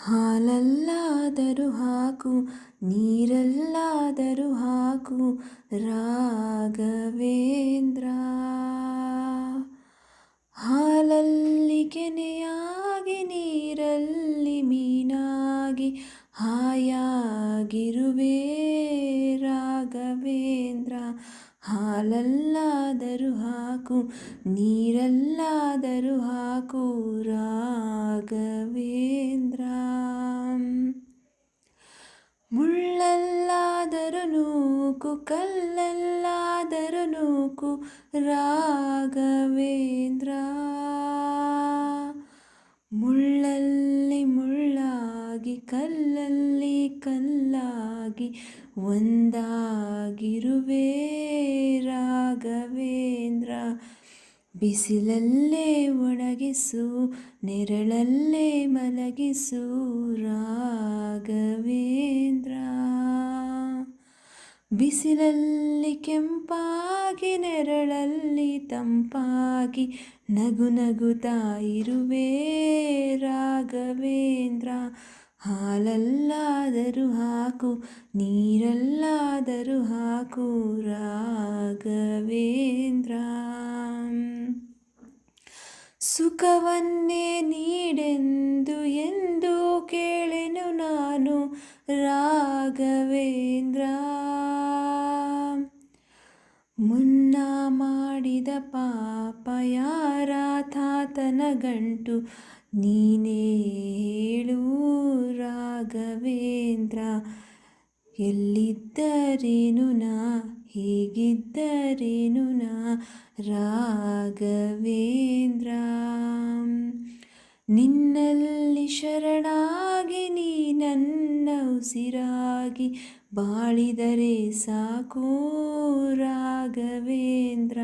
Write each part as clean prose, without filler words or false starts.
ಹಾಲಲ್ಲಾದರೂ ಹಾಕು, ನೀರಲ್ಲಾದರೂ ಹಾಕು ರಾಘವೇಂದ್ರ. ಹಾಲಲ್ಲಿ ಕೆನೆಯಾಗಿ, ನೀರಲ್ಲಿ ಮೀನಾಗಿ ಹಾಯಾಗಿರುವೆ ರಾಘವೇಂದ್ರ. ಹಾಲಲ್ಲಾದರೂ ಹಾಕು, ನೀರಲ್ಲಾದರೂ ಹಾಕು ರಾಘವೇಂದ್ರ. ಮುಳ್ಳಲ್ಲಾದರೂ ನೂಕು, ಕಲ್ಲಲ್ಲಾದರೂ ನೂಕು ರಾಘವೇಂದ್ರ. ಮುಳ್ಳಲ್ಲಿ ಮುಳ್ಳಾಗಿ, ಕಲ್ಲಲ್ಲಿ ಕಲ್ಲಾಗಿ ಒಂದಾಗಿರುವೆ ರಾಘವೇಂದ್ರ. ಬಿಸಿಲಲ್ಲೇ ಒಣಗಿಸು, ನೆರಳಲ್ಲೇ ಮಲಗಿಸು ರಾಘವೇಂದ್ರ. ಬಿಸಿಲಲ್ಲಿ ಕೆಂಪಾಗಿ, ನೆರಳಲ್ಲಿ ತಂಪಾಗಿ ನಗು ನಗುತ್ತಾ ಇರುವೆ ರಾಘವೇಂದ್ರ. ಹಾಲಲ್ಲಾದರೂ ಹಾಕು, ನೀರಲ್ಲಾದರೂ ಹಾಕು ರಾಘವೇಂದ್ರ. ಸುಖವನ್ನೇ ನೀಡೆಂದು ಎಂದು ಕೇಳೆನು ನಾನು ರಾಘವೇಂದ್ರ. ಮುನ್ನ ಮಾಡಿದ ಪಾಪ ಯಾರ ತಾತನ ಗಂಟು ನೀನೇ ಹೇಳು ರಾಘವೇಂದ್ರ. ಎಲ್ಲಿದ್ದರೇನು ನಾ, ಹೇಗಿದ್ದರೇನು ನಾ ರಾಘವೇಂದ್ರ. ನಿನ್ನಲ್ಲಿ ಶರಣಾಗಿ, ನೀ ನನ್ನ ಉಸಿರಾಗಿ ಬಾಳಿದರೆ ಸಾಕು ರಾಘವೇಂದ್ರ.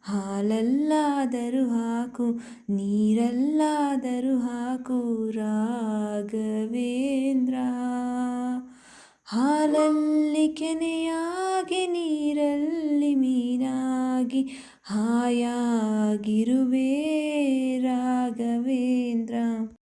ಹಾಲಲ್ಲಾದರೂ ಹಾಕು, ನೀರಲ್ಲಾದರೂ ಹಾಕು ರಾಘವೇಂದ್ರ. ಹಾಲಲ್ಲಿ ಕೆನೆಯಾಗಿ, ನೀರಲ್ಲಿ ಮೀನಾಗಿ ಹಾಯಾಗಿರುವೆ